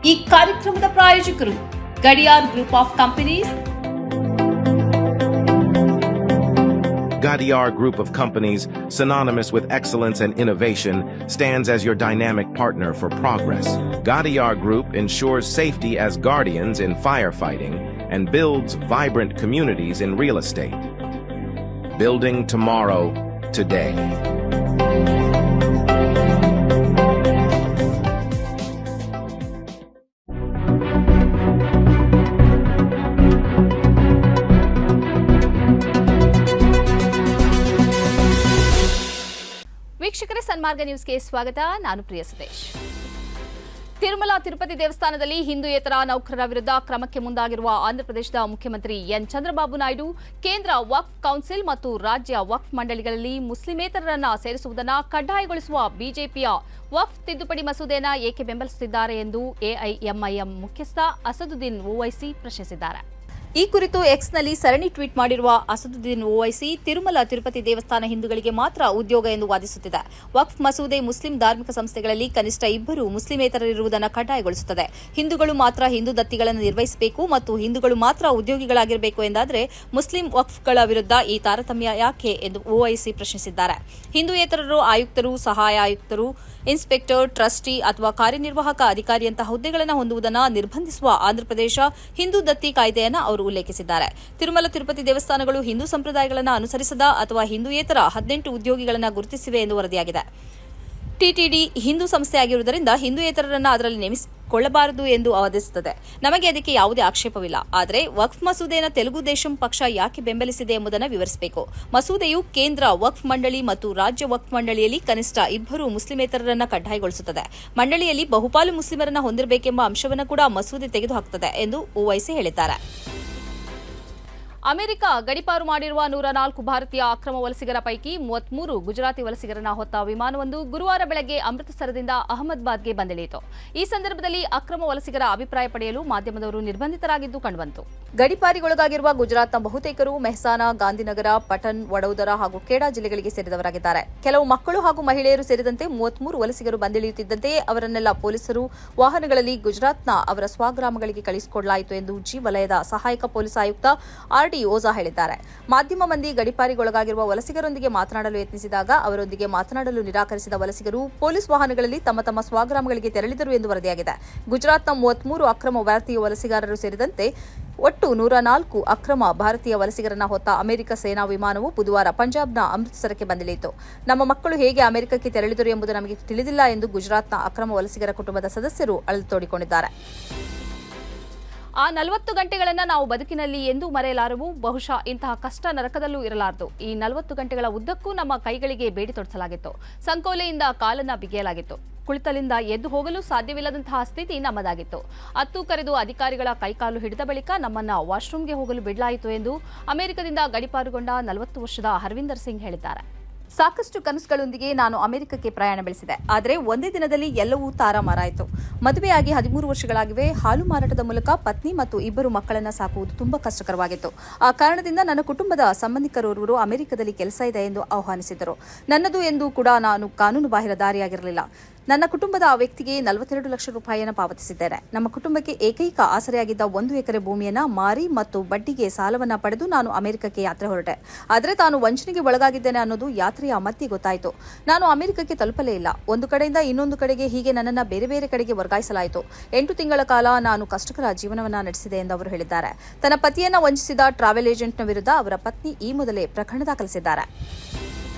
ಈ ಕಾರ್ಯಕ್ರಮದ ಪ್ರಾಯೋಜಕರು Gadiyar group of companies. Gadiar Group of Companies, synonymous with excellence and innovation, stands as your dynamic partner for progress. Gadiar Group ensures safety as guardians in firefighting and builds vibrant communities in real estate. Building tomorrow, today. ವೀಕ್ಷಕರೇ, ಸನ್ಮಾರ್ಗ ನ್ಯೂಸ್ಗೆ ಸ್ವಾಗತ. ನಾನು ಪ್ರಿಯ ಸತೀಶ್. ತಿರುಮಲ ತಿರುಪತಿ ದೇವಸ್ಥಾನದಲ್ಲಿ ಹಿಂದೂಯೇತರ ನೌಕರರ ವಿರುದ್ಧ ಕ್ರಮಕ್ಕೆ ಮುಂದಾಗಿರುವ ಆಂಧ್ರಪ್ರದೇಶದ ಮುಖ್ಯಮಂತ್ರಿ ಎನ್ ಚಂದ್ರಬಾಬು ನಾಯ್ಡು ಕೇಂದ್ರ ವಕ್ಫ್ ಕೌನ್ಸಿಲ್ ಮತ್ತು ರಾಜ್ಯ ವಕ್ಫ್ ಮಂಡಳಿಗಳಲ್ಲಿ ಮುಸ್ಲಿಮೇತರರನ್ನ ಸೇರಿಸುವುದನ್ನು ಕಡ್ಡಾಯಗೊಳಿಸುವ ಬಿಜೆಪಿಯ ವಕ್ಫ್ ತಿದ್ದುಪಡಿ ಮಸೂದೆಯನ್ನು ಏಕೆ ಬೆಂಬಲಿಸುತ್ತಿದ್ದಾರೆ ಎಂದು ಎಐಎಂಐಎಂ ಮುಖ್ಯಸ್ಥ ಅಸದುದ್ದೀನ್ ಓವೈಸಿ ಪ್ರಶ್ನಿಸಿದ್ದಾರೆ. ಈ ಕುರಿತು ಎಕ್ಸ್ನಲ್ಲಿ ಸರಣಿ ಟ್ವೀಟ್ ಮಾಡಿರುವ ಅಸದುದ್ದೀನ್ ಓವೈಸಿ, ತಿರುಮಲ ತಿರುಪತಿ ದೇವಸ್ಥಾನ ಹಿಂದೂಗಳಿಗೆ ಮಾತ್ರ ಉದ್ಯೋಗ ಎಂದು ವಾದಿಸುತ್ತಿದೆ. ವಕ್ಫ್ ಮಸೂದೆ ಮುಸ್ಲಿಂ ಧಾರ್ಮಿಕ ಸಂಸ್ಥೆಗಳಲ್ಲಿ ಕನಿಷ್ಠ 2 ಮುಸ್ಲಿಮೇತರರಿರುವುದನ್ನು ಕಡ್ಡಾಯಗೊಳಿಸುತ್ತದೆ. ಹಿಂದೂಗಳು ಮಾತ್ರ ಹಿಂದೂ ದತ್ತಿಗಳನ್ನು ನಿರ್ವಹಿಸಬೇಕು ಮತ್ತು ಹಿಂದೂಗಳು ಮಾತ್ರ ಉದ್ಯೋಗಿಗಳಾಗಿರಬೇಕು ಎಂದಾದರೆ ಮುಸ್ಲಿಂ ವಕ್ಫ್ಗಳ ವಿರುದ್ಧ ಈ ತಾರತಮ್ಯ ಯಾಕೆ ಎಂದು ಓವೈಸಿ ಪ್ರಶ್ನಿಸಿದ್ದಾರೆ. ಹಿಂದೂಯೇತರರು ಆಯುಕ್ತರು, ಸಹಾಯ ಆಯುಕ್ತರು, ಇನ್ಸ್ಪೆಕ್ಟರ್, ಟ್ರಸ್ಟಿ ಅಥವಾ ಕಾರ್ಯನಿರ್ವಾಹಕ ಅಧಿಕಾರಿಯಂತಹ ಹುದ್ದೆಗಳನ್ನು ಹೊಂದುವುದನ್ನು ನಿರ್ಬಂಧಿಸುವ ಆಂಧ್ರಪ್ರದೇಶ ಹಿಂದೂ ದತ್ತಿ ಕಾಯ್ದೆಯನ್ನು ಅವರು ಉಲ್ಲೇಖಿಸಿದ್ದಾರೆ. ತಿರುಮಲ ತಿರುಪತಿ ದೇವಸ್ಥಾನಗಳು ಹಿಂದೂ ಸಂಪ್ರದಾಯಗಳನ್ನು ಅನುಸರಿಸದ ಅಥವಾ ಹಿಂದೂಯೇತರ 18 ಉದ್ಯೋಗಿಗಳನ್ನು ಗುರುತಿಸಿವೆ ಎಂದು ವರದಿಯಾಗಿದೆ. ಟಿಟಿಡಿ ಹಿಂದೂ ಸಂಸ್ಥೆಯಾಗಿರುವುದರಿಂದ ಹಿಂದೂಯೇತರರನ್ನು ಅದರಲ್ಲಿ ನೇಮಿಸಿಕೊಳ್ಳಬಾರದು ಎಂದು ವಾದಿಸುತ್ತದೆ. ನಮಗೆ ಅದಕ್ಕೆ ಯಾವುದೇ ಆಕ್ಷೇಪವಿಲ್ಲ. ಆದರೆ ವಕ್ಫ್ ಮಸೂದೆಯನ್ನು ತೆಲುಗು ದೇಶಂ ಪಕ್ಷ ಯಾಕೆ ಬೆಂಬಲಿಸಿದೆ ಎಂಬುದನ್ನು ವಿವರಿಸಬೇಕು. ಮಸೂದೆಯು ಕೇಂದ್ರ ವಕ್ಫ್ ಮಂಡಳಿ ಮತ್ತು ರಾಜ್ಯ ವಕ್ಫ್ ಮಂಡಳಿಯಲ್ಲಿ ಕನಿಷ್ಠ 2 ಮುಸ್ಲಿಮೇತರರನ್ನು ಕಡ್ಡಾಯಗೊಳಿಸುತ್ತದೆ. ಮಂಡಳಿಯಲ್ಲಿ ಬಹುಪಾಲು ಮುಸ್ಲಿಮರನ್ನು ಹೊಂದಿರಬೇಕೆಂಬ ಅಂಶವನ್ನು ಕೂಡ ಮಸೂದೆ ತೆಗೆದುಹಾಕುತ್ತದೆ ಎಂದು ಓವೈಸಿ ಹೇಳಿದ್ದಾರೆ. ಅಮೆರಿಕ ಗಡೀಪಾರು ಮಾಡಿರುವ 104 ಭಾರತೀಯ ಅಕ್ರಮ ವಲಸಿಗರ ಪೈಕಿ 33 ಗುಜರಾತಿ ವಲಸಿಗರನ್ನ ಹೊತ್ತ ವಿಮಾನವೊಂದು ಗುರುವಾರ ಬೆಳಗ್ಗೆ ಅಮೃತಸರದಿಂದ ಅಹಮದಾಬಾದ್ಗೆ ಬಂದಿಳಿಯಿತು. ಈ ಸಂದರ್ಭದಲ್ಲಿ ಅಕ್ರಮ ವಲಸಿಗರ ಅಭಿಪ್ರಾಯ ಪಡೆಯಲು ಮಾಧ್ಯಮದವರು ನಿರ್ಬಂಧಿತರಾಗಿದ್ದು ಕಂಡುಬಂತು. ಗಡೀಪಾರಿಗೊಳಗಾಗಿರುವ ಗುಜರಾತ್ನ ಬಹುತೇಕರು ಮೆಹಸಾನಾ, ಗಾಂಧಿನಗರ, ಪಟನ್, ವಡೋದರ ಹಾಗೂ ಖೇಡಾ ಜಿಲ್ಲೆಗಳಿಗೆ ಸೇರಿದವರಾಗಿದ್ದಾರೆ. ಕೆಲವು ಮಕ್ಕಳು ಹಾಗೂ ಮಹಿಳೆಯರು ಸೇರಿದಂತೆ 33 ವಲಸಿಗರು ಬಂದಿಳಿಯುತ್ತಿದ್ದಂತೆಯೇ ಅವರನ್ನೆಲ್ಲ ಪೊಲೀಸರು ವಾಹನಗಳಲ್ಲಿ ಗುಜರಾತ್ನ ಅವರ ಸ್ವಗ್ರಾಮಗಳಿಗೆ ಕಳುಹಿಸಿಕೊಡಲಾಯಿತು ಎಂದು ಜಿ ವಲಯದ ಸಹಾಯಕ ಪೊಲೀಸ್ ಆಯುಕ್ತ ಆರ್ಡಿ ಓಜಾ ಹೇಳಿದ್ದಾರೆ. ಮಾಧ್ಯಮ ಮಂದಿ ಗಡೀಪಾರಿಗೊಳಗಾಗಿರುವ ವಲಸಿಗರೊಂದಿಗೆ ಮಾತನಾಡಲು ಯತ್ನಿಸಿದಾಗ ಅವರೊಂದಿಗೆ ಮಾತನಾಡಲು ನಿರಾಕರಿಸಿದ ವಲಸಿಗರು ಪೊಲೀಸ್ ವಾಹನಗಳಲ್ಲಿ ತಮ್ಮ ತಮ್ಮ ಸ್ವಗ್ರಾಮಗಳಿಗೆ ತೆರಳಿದರು ಎಂದು ವರದಿಯಾಗಿದೆ. ಗುಜರಾತ್ನ 33 ಅಕ್ರಮ ಭಾರತೀಯ ವಲಸಿಗರರು ಸೇರಿದಂತೆ ಒಟ್ಟು 104 ಅಕ್ರಮ ಭಾರತೀಯ ವಲಸಿಗರನ್ನ ಹೊತ್ತ ಅಮೆರಿಕ ಸೇನಾ ವಿಮಾನವು ಬುಧವಾರ ಪಂಜಾಬ್ನ ಅಮೃತಸರಕ್ಕೆ ಬಂದಿಳಿಯಿತು. ನಮ್ಮ ಮಕ್ಕಳು ಹೇಗೆ ಅಮೆರಿಕಕ್ಕೆ ತೆರಳಿದರು ಎಂಬುದು ನಮಗೆ ತಿಳಿದಿಲ್ಲ ಎಂದು ಗುಜರಾತ್ನ ಅಕ್ರಮ ವಲಸಿಗರ ಕುಟುಂಬದ ಸದಸ್ಯರು ಅಳಲು ತೋಡಿಕೊಂಡಿದ್ದಾರೆ. ಆ 40 ಗಂಟೆಗಳನ್ನು ನಾವು ಬದುಕಿನಲ್ಲಿ ಎಂದೂ ಮರೆಯಲಾರವು. ಬಹುಶಃ ಇಂತಹ ಕಷ್ಟ ನರಕದಲ್ಲೂ ಇರಲಾರದು. ಈ 40 ಗಂಟೆಗಳ ಉದ್ದಕ್ಕೂ ನಮ್ಮ ಕೈಗಳಿಗೆ ಬೇಡಿ ತೊಡಿಸಲಾಗಿತ್ತು. ಸಂಕೋಲೆಯಿಂದ ಕಾಲನ್ನ ಬಿಗಿಯಲಾಗಿತ್ತು. ಕುಳಿತಲಿಂದ ಎದ್ದು ಹೋಗಲು ಸಾಧ್ಯವಿಲ್ಲದಂತಹ ಸ್ಥಿತಿ ನಮ್ಮದಾಗಿತ್ತು. ಅತ್ತು ಕರೆದು ಅಧಿಕಾರಿಗಳ ಕೈಕಾಲು ಹಿಡಿದ ಬಳಿಕ ನಮ್ಮನ್ನ ವಾಶ್ರೂಮ್ಗೆ ಹೋಗಲು ಬಿಡಲಾಯಿತು ಎಂದು ಅಮೆರಿಕದಿಂದ ಗಡೀಪಾರುಗೊಂಡ 40 ವರ್ಷದ ಹರ್ವಿಂದರ್ ಸಿಂಗ್ ಹೇಳಿದ್ದಾರೆ. ಸಾಕಷ್ಟು ಕನಸುಗಳೊಂದಿಗೆ ನಾನು ಅಮೆರಿಕಕ್ಕೆ ಪ್ರಯಾಣ ಬೆಳೆಸಿದೆ. ಆದರೆ ಒಂದೇ ದಿನದಲ್ಲಿ ಎಲ್ಲವೂ ತಾರಾಮಾರಾಯಿತು. ಮದುವೆಯಾಗಿ 13 ವರ್ಷಗಳಾಗಿವೆ. ಹಾಲು ಮಾರಾಟದ ಮೂಲಕ ಪತ್ನಿ ಮತ್ತು 2 ಮಕ್ಕಳನ್ನು ಸಾಕುವುದು ತುಂಬಾ ಕಷ್ಟಕರವಾಗಿತ್ತು. ಆ ಕಾರಣದಿಂದ ನನ್ನ ಕುಟುಂಬದ ಸಂಬಂಧಿಕರೋರ್ವರು ಅಮೆರಿಕದಲ್ಲಿ ಕೆಲಸ ಇದೆ ಎಂದು ಆಹ್ವಾನಿಸಿದರು. ನನ್ನದು ಎಂದು ಕೂಡ ನಾನು ಕಾನೂನು ಬಾಹಿರ ದಾರಿಯಾಗಿರಲಿಲ್ಲ. ನನ್ನ ಕುಟುಂಬದ ಆ ವ್ಯಕ್ತಿಗೆ 42 ಲಕ್ಷ ರೂಪಾಯಿಯನ್ನು ಪಾವತಿಸಿದ್ದೇನೆ. ನಮ್ಮ ಕುಟುಂಬಕ್ಕೆ ಏಕೈಕ ಆಸರೆಯಾಗಿದ್ದ 1 ಎಕರೆ ಭೂಮಿಯನ್ನು ಮಾರಿ ಮತ್ತು ಬಡ್ಡಿಗೆ ಸಾಲವನ್ನು ಪಡೆದು ನಾನು ಅಮೆರಿಕಕ್ಕೆ ಯಾತ್ರೆ ಹೊರಟೆ. ಆದರೆ ತಾನು ವಂಚನೆಗೆ ಒಳಗಾಗಿದ್ದೇನೆ ಅನ್ನೋದು ಯಾತ್ರೆಯ ಮಧ್ಯೆ ಗೊತ್ತಾಯಿತು. ನಾನು ಅಮೆರಿಕಕ್ಕೆ ತಲುಪಲೇ ಇಲ್ಲ. ಒಂದು ಕಡೆಯಿಂದ ಇನ್ನೊಂದು ಕಡೆಗೆ ಹೀಗೆ ನನ್ನನ್ನು ಬೇರೆ ಬೇರೆ ಕಡೆಗೆ ವರ್ಗಾಯಿಸಲಾಯಿತು. 8 ತಿಂಗಳ ಕಾಲ ನಾನು ಕಷ್ಟಕರ ಜೀವನವನ್ನು ನಡೆಸಿದೆ ಎಂದು ಅವರು ಹೇಳಿದ್ದಾರೆ. ತನ್ನ ಪತಿಯನ್ನು ವಂಚಿಸಿದ ಟ್ರಾವೆಲ್ ಏಜೆಂಟ್ನ ವಿರುದ್ಧ ಅವರ ಪತ್ನಿ ಈ ಮೊದಲೇ ಪ್ರಕರಣ ದಾಖಲಿಸಿದ್ದಾರೆ.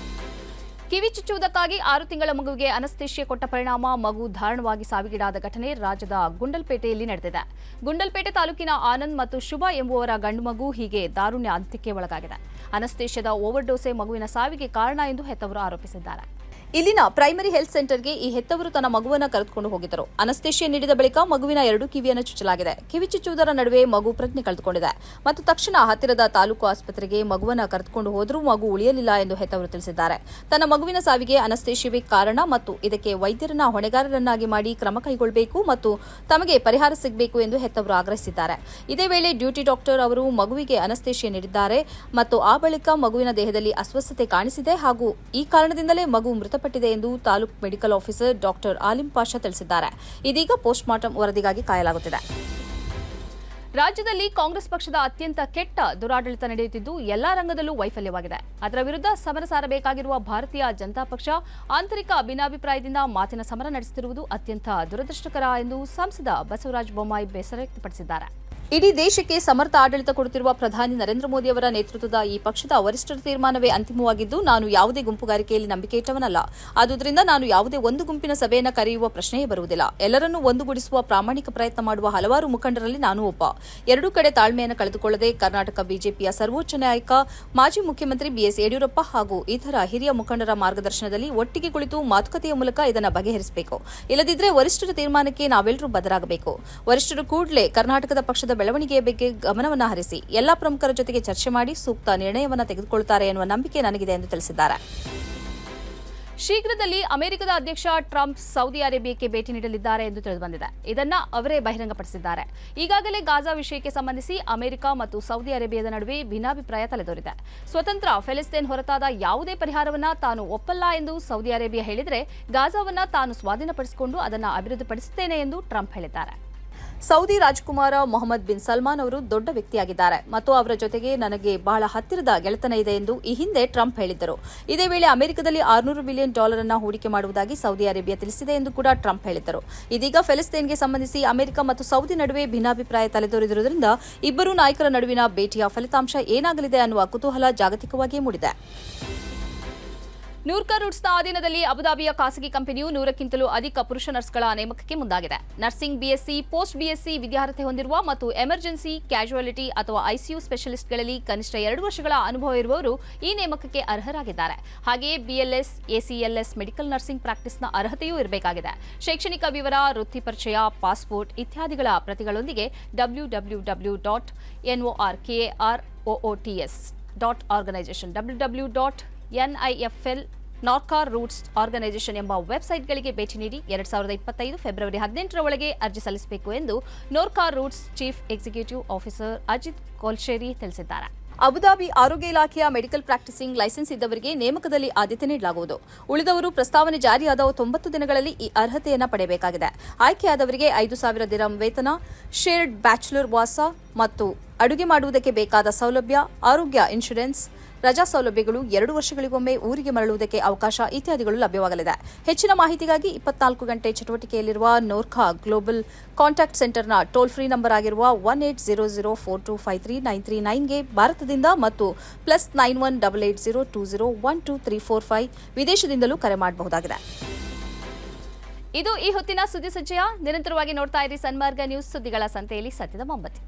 ಕಿವಿ ಚುಚ್ಚುವುದಕ್ಕಾಗಿ 6 ತಿಂಗಳ ಮಗುವಿಗೆ ಅನಸ್ತೇಶಿಯಾ ಕೊಟ್ಟ ಪರಿಣಾಮ ಮಗು ದಾರುಣವಾಗಿ ಸಾವಿಗೀಡಾದ ಘಟನೆ ರಾಜ್ಯದ ಗುಂಡಲ್ಪೇಟೆಯಲ್ಲಿ ನಡೆದಿದೆ. ಗುಂಡಲ್ಪೇಟೆ ತಾಲೂಕಿನ ಆನಂದ್ ಮತ್ತು ಶುಭ ಎಂಬುವರ ಗಂಡು ಮಗು ಹೀಗೆ ದಾರುಣ್ಯ ಅಂತ್ಯಕ್ಕೆ ಒಳಗಾಗಿದೆ. ಅನಸ್ತೇಶಿಯಾದ ಓವರ್ ಡೋಸೆ ಮಗುವಿನ ಸಾವಿಗೆ ಕಾರಣ ಎಂದು ಹೆತ್ತವರು ಆರೋಪಿಸಿದ್ದಾರೆ. ಇಲ್ಲಿನ ಪ್ರೈಮರಿ ಹೆಲ್ತ್ ಸೆಂಟರ್ಗೆ ಈ ಹೆತ್ತವರು ತನ್ನ ಮಗುವನ್ನು ಕರೆದುಕೊಂಡು ಹೋಗಿದ್ದರು. ಅನಸ್ತೇಶಿಯಾ ನೀಡಿದ ಬಳಿಕ ಮಗುವಿನ 2 ಕಿವಿಯನ್ನು ಚುಚ್ಚಲಾಗಿದೆ. ಕಿವಿ ಚುಚ್ಚುವುದರ ನಡುವೆ ಮಗು ಪ್ರಜ್ಞೆ ಕಳೆದುಕೊಂಡಿದೆ ಮತ್ತು ತಕ್ಷಣ ಹತ್ತಿರದ ತಾಲೂಕು ಆಸ್ಪತ್ರೆಗೆ ಮಗುವನ್ನು ಕರೆದುಕೊಂಡು ಹೋದರೂ ಮಗು ಉಳಿಯಲಿಲ್ಲ ಎಂದು ಹೆತ್ತವರು ತಿಳಿಸಿದ್ದಾರೆ. ತನ್ನ ಮಗುವಿನ ಸಾವಿಗೆ ಅನಸ್ತೇಶಿಯವೇ ಕಾರಣ ಮತ್ತು ಇದಕ್ಕೆ ವೈದ್ಯರನ್ನ ಹೊಣೆಗಾರರನ್ನಾಗಿ ಮಾಡಿ ಕ್ರಮ ಕೈಗೊಳ್ಳಬೇಕು ಮತ್ತು ತಮಗೆ ಪರಿಹಾರ ಸಿಗಬೇಕು ಎಂದು ಹೆತ್ತವರು ಆಗ್ರಹಿಸಿದ್ದಾರೆ. ಇದೇ ವೇಳೆ ಡ್ಯೂಟಿ ಡಾಕ್ಟರ್ ಅವರು ಮಗುವಿಗೆ ಅನಸ್ತೇಶಿಯಾ ನೀಡಿದ್ದಾರೆ ಮತ್ತು ಆ ಬಳಿಕ ಮಗುವಿನ ದೇಹದಲ್ಲಿ ಅಸ್ವಸ್ಥತೆ ಕಾಣಿಸಿದೆ ಹಾಗೂ ಈ ಕಾರಣದಿಂದಲೇ ಮಗು ಮೃತಪಟ್ಟಿದೆ ಮೃತಪಟ್ಟಿದೆ ಎಂದು taluk medical officer doctor Alim Pasha ತಿಳಿಸಿದ್ದಾರೆ. ಇದೀಗ ಪೋಸ್ಟ್ಮಾರ್ಟಂ ವರದಿಗಾಗಿ ಕಾಯಲಾಗುತ್ತಿದೆ. ರಾಜ್ಯದಲ್ಲಿ ಕಾಂಗ್ರೆಸ್ ಪಕ್ಷದ ಅತ್ಯಂತ ಕೆಟ್ಟ ದುರಾಡಳಿತ ನಡೆಯುತ್ತಿದ್ದು ಎಲ್ಲಾ ರಂಗದಲ್ಲೂ ವೈಫಲ್ಯವಾಗಿದೆ. ಅದರ ವಿರುದ್ಧ ಸಮರ ಸಾರಬೇಕಾಗಿರುವ ಭಾರತೀಯ ಜನತಾ ಪಕ್ಷ ಆಂತರಿಕ ಭಿನ್ನಾಭಿಪ್ರಾಯದಿಂದ ಮಾತಿನ ಸಮರ ನಡೆಸುತ್ತಿರುವುದು ಅತ್ಯಂತ ದುರದೃಷ್ಟಕರ ಎಂದು ಸಂಸದ ಬಸವರಾಜ ಬೊಮ್ಮಾಯಿ ಬೇಸರ ವ್ಯಕ್ತಪಡಿಸಿದ್ದಾರೆ. ಇಡೀ ದೇಶಕ್ಕೆ ಸಮರ್ಥ ಆಡಳಿತ ಕೊಡುತ್ತಿರುವ ಪ್ರಧಾನಿ ನರೇಂದ್ರ ಮೋದಿ ಅವರ ನೇತೃತ್ವದ ಈ ಪಕ್ಷದ ವರಿಷ್ಠರ ತೀರ್ಮಾನವೇ ಅಂತಿಮವಾಗಿದ್ದು, ನಾನು ಯಾವುದೇ ಗುಂಪುಗಾರಿಕೆಯಲ್ಲಿ ನಂಬಿಕೆ ಇಟ್ಟವನಲ್ಲ. ಆದುದರಿಂದ ನಾನು ಯಾವುದೇ ಒಂದು ಗುಂಪಿನ ಸಭೆಯನ್ನು ಕರೆಯುವ ಪ್ರಶ್ನೆಯೇ ಬರುವುದಿಲ್ಲ. ಎಲ್ಲರನ್ನೂ ಒಂದುಗೂಡಿಸುವ ಪ್ರಾಮಾಣಿಕ ಪ್ರಯತ್ನ ಮಾಡುವ ಹಲವಾರು ಮುಖಂಡರಲ್ಲಿ ನಾನು ಒಬ್ಬ. ಎರಡೂ ಕಡೆ ತಾಳ್ಮೆಯನ್ನು ಕಳೆದುಕೊಳ್ಳದೆ ಕರ್ನಾಟಕ ಬಿಜೆಪಿಯ ಸರ್ವೋಚ್ಚ ನಾಯಕ ಮಾಜಿ ಮುಖ್ಯಮಂತ್ರಿ ಬಿಎಸ್ ಯಡಿಯೂರಪ್ಪ ಹಾಗೂ ಇತರ ಹಿರಿಯ ಮುಖಂಡರ ಮಾರ್ಗದರ್ಶನದಲ್ಲಿ ಒಟ್ಟಿಗೆ ಕುಳಿತು ಮಾತುಕತೆಯ ಮೂಲಕ ಇದನ್ನು ಬಗೆಹರಿಸಬೇಕು. ಇಲ್ಲದಿದ್ದರೆ ವರಿಷ್ಠರ ತೀರ್ಮಾನಕ್ಕೆ ನಾವೆಲ್ಲರೂ ಬದಲಾಗಬೇಕು. ವರಿಷ್ಠರು ಕೂಡಲೇ ಕರ್ನಾಟಕದ ಪಕ್ಷದ ಬೆಳವಣಿಗೆಯ ಬಗ್ಗೆ ಗಮನವನ್ನು ಹರಿಸಿ ಎಲ್ಲಾ ಪ್ರಮುಖರ ಜೊತೆಗೆ ಚರ್ಚೆ ಮಾಡಿ ಸೂಕ್ತ ನಿರ್ಣಯವನ್ನು ತೆಗೆದುಕೊಳ್ಳುತ್ತಾರೆ ಎನ್ನುವ ನಂಬಿಕೆ ನನಗಿದೆ ಎಂದು ತಿಳಿಸಿದ್ದಾರೆ. ಶೀಘ್ರದಲ್ಲಿ ಅಮೆರಿಕದ ಅಧ್ಯಕ್ಷ ಟ್ರಂಪ್ ಸೌದಿ ಅರೇಬಿಯಾಕ್ಕೆ ಭೇಟಿ ನೀಡಲಿದ್ದಾರೆ ಎಂದು ತಿಳಿದುಬಂದಿದೆ. ಇದನ್ನು ಅವರೇ ಬಹಿರಂಗಪಡಿಸಿದ್ದಾರೆ. ಈಗಾಗಲೇ ಗಾಜಾ ವಿಷಯಕ್ಕೆ ಸಂಬಂಧಿಸಿ ಅಮೆರಿಕ ಮತ್ತು ಸೌದಿ ಅರೇಬಿಯಾದ ನಡುವೆ ಭಿನ್ನಾಭಿಪ್ರಾಯ ತಲೆದೋರಿದೆ. ಸ್ವತಂತ್ರ ಫೆಲಿಸ್ತೀನ್ ಹೊರತಾದ ಯಾವುದೇ ಪರಿಹಾರವನ್ನ ತಾನು ಒಪ್ಪಲ್ಲ ಎಂದು ಸೌದಿ ಅರೇಬಿಯಾ ಹೇಳಿದರೆ, ಗಾಜಾವನ್ನ ತಾನು ಸ್ವಾಧೀನಪಡಿಸಿಕೊಂಡು ಅದನ್ನು ಅಭಿವೃದ್ಧಿಪಡಿಸುತ್ತೇನೆ ಎಂದು ಟ್ರಂಪ್ ಹೇಳಿದ್ದಾರೆ. ಸೌದಿ ರಾಜಕುಮಾರ ಮೊಹಮ್ಮದ್ ಬಿನ್ ಸಲ್ಮಾನ್ ಅವರು ದೊಡ್ಡ ವ್ಯಕ್ತಿಯಾಗಿದ್ದಾರೆ ಮತ್ತು ಅವರ ಜೊತೆಗೆ ನನಗೆ ಬಹಳ ಹತ್ತಿರದ ಗೆಳೆತನ ಇದೆ ಎಂದು ಈ ಹಿಂದೆ ಟ್ರಂಪ್ ಹೇಳಿದ್ದರು. ಇದೇ ವೇಳೆ ಅಮೆರಿಕದಲ್ಲಿ $600 ಬಿಲಿಯನ್ ಅನ್ನು ಹೂಡಿಕೆ ಮಾಡುವುದಾಗಿ ಸೌದಿ ಅರೇಬಿಯಾ ತಿಳಿಸಿದೆ ಎಂದು ಕೂಡ ಟ್ರಂಪ್ ಹೇಳಿದ್ದರು. ಇದೀಗ ಫೆಲಿಸ್ತೀನ್ಗೆ ಸಂಬಂಧಿಸಿ ಅಮೆರಿಕ ಮತ್ತು ಸೌದಿ ನಡುವೆ ಭಿನ್ನಾಭಿಪ್ರಾಯ ತಲೆದೋರಿರುವುದರಿಂದ ಇಬ್ಬರೂ ನಾಯಕರ ನಡುವಿನ ಭೇಟಿಯ ಫಲಿತಾಂಶ ಏನಾಗಲಿದೆ ಅನ್ನುವ ಕುತೂಹಲ ಜಾಗತಿಕವಾಗಿಯೇ ಮೂಡಿದೆ. ನೂರ್ಕಾ ರೂಟ್ಸ್ನ ಅಧೀನದಲ್ಲಿ ಅಬುದಾಬಿಯ ಖಾಸಗಿ ಕಂಪನಿಯು 100ಕ್ಕಿಂತಲೂ ಅಧಿಕ ಪುರುಷ ನರ್ಸ್ಗಳ ನೇಮಕಕ್ಕೆ ಮುಂದಾಗಿದೆ. ನರ್ಸಿಂಗ್ ಬಿಎಸ್ಸಿ, ಪೋಸ್ಟ್ ಬಿಎಸ್ಸಿ ವಿದ್ಯಾರ್ಹತೆ ಹೊಂದಿರುವ ಮತ್ತು ಎಮರ್ಜೆನ್ಸಿ, ಕ್ಯಾಶುಯಾಲಿಟಿ ಅಥವಾ ಐಸಿಯು ಸ್ಪೆಷಲಿಸ್ಟ್ಗಳಲ್ಲಿ ಕನಿಷ್ಠ 2 ವರ್ಷಗಳ ಅನುಭವ ಇರುವವರು ಈ ನೇಮಕಕ್ಕೆ ಅರ್ಹರಾಗಿದ್ದಾರೆ. ಹಾಗೆಯೇ ಬಿಎಲ್ಎಸ್, ಎಸಿಎಲ್ಎಸ್ ಮೆಡಿಕಲ್ ನರ್ಸಿಂಗ್ ಪ್ರಾಕ್ಟೀಸ್ನ ಅರ್ಹತೆಯೂ ಇರಬೇಕಾಗಿದೆ. ಶೈಕ್ಷಣಿಕ ವಿವರ, ವೃತ್ತಿ ಪರಿಚಯ, ಪಾಸ್ಪೋರ್ಟ್ ಇತ್ಯಾದಿಗಳ ಪ್ರತಿಗಳೊಂದಿಗೆ www.norkaroots.organization www.NIFL ನಾರ್ಕಾ ರೂಟ್ಸ್ ಆರ್ಗನೈಸೇಷನ್ ಎಂಬ ವೆಬ್ಸೈಟ್ಗಳಿಗೆ ಭೇಟಿ ನೀಡಿ 2025 ಫೆಬ್ರವರಿ 18ರ ಒಳಗೆ ಅರ್ಜಿ ಸಲ್ಲಿಸಬೇಕು ಎಂದು Norka Roots chief executive officer Ajith Kolassery ತಿಳಿಸಿದ್ದಾರೆ. ಅಬುದಾಬಿ ಆರೋಗ್ಯ ಇಲಾಖೆಯ ಮೆಡಿಕಲ್ ಪ್ರಾಕ್ಟೀಸಿಂಗ್ ಲೈಸೆನ್ಸ್ ಇದ್ದವರಿಗೆ ನೇಮಕದಲ್ಲಿ ಆದ್ಯತೆ ನೀಡಲಾಗುವುದು. ಉಳಿದವರು ಪ್ರಸ್ತಾವನೆ ಜಾರಿಯಾದ 90 ದಿನಗಳಲ್ಲಿ ಈ ಅರ್ಹತೆಯನ್ನು ಪಡೆಯಬೇಕಾಗಿದೆ. ಆಯ್ಕೆಯಾದವರಿಗೆ 5,000 ದಿರಂ ವೇತನ, ಶೇರ್ಡ್ ಬ್ಯಾಚುಲರ್ ವಾಸ ಮತ್ತು ಅಡುಗೆ ಮಾಡುವುದಕ್ಕೆ ಬೇಕಾದ ಸೌಲಭ್ಯ, ಆರೋಗ್ಯ ಇನ್ಶೂರೆನ್ಸ್, ರಜಾ ಸೌಲಭ್ಯಗಳು, 2 ವರ್ಷಗಳಿಗೊಮ್ಮೆ ಊರಿಗೆ ಮರಳುವುದಕ್ಕೆ ಅವಕಾಶ ಇತ್ಯಾದಿಗಳು ಲಭ್ಯವಾಗಲಿದೆ. ಹೆಚ್ಚಿನ ಮಾಹಿತಿಗಾಗಿ 24 ಗಂಟೆ ಚಟುವಟಿಕೆಯಲ್ಲಿರುವ ನೋರ್ಕಾ ಗ್ಲೋಬಲ್ ಕಾಂಟ್ಯಾಕ್ಟ್ ಸೆಂಟರ್ನ ಟೋಲ್ ಫ್ರೀ ನಂಬರ್ ಆಗಿರುವ 180042533939ಗೆ ಭಾರತದಿಂದ ಮತ್ತು +91 8802012345 ವಿದೇಶದಿಂದಲೂ ಕರೆ ಮಾಡಬಹುದಾಗಿದೆ. ಇದು ಈ ಹೊತ್ತಿನ ಸುದ್ದಿ ಸಂಚಯ. ನಿರಂತರವಾಗಿ ನೋಡ್ತಾ ಇರಿ ಸನ್ಮಾರ್ಗ ನ್ಯೂಸ್, ಸುದ್ದಿಗಳ ಸಂತೆಯಲ್ಲಿ ಸತ್ಯದ ಮೊಂಬತ್ತಿ.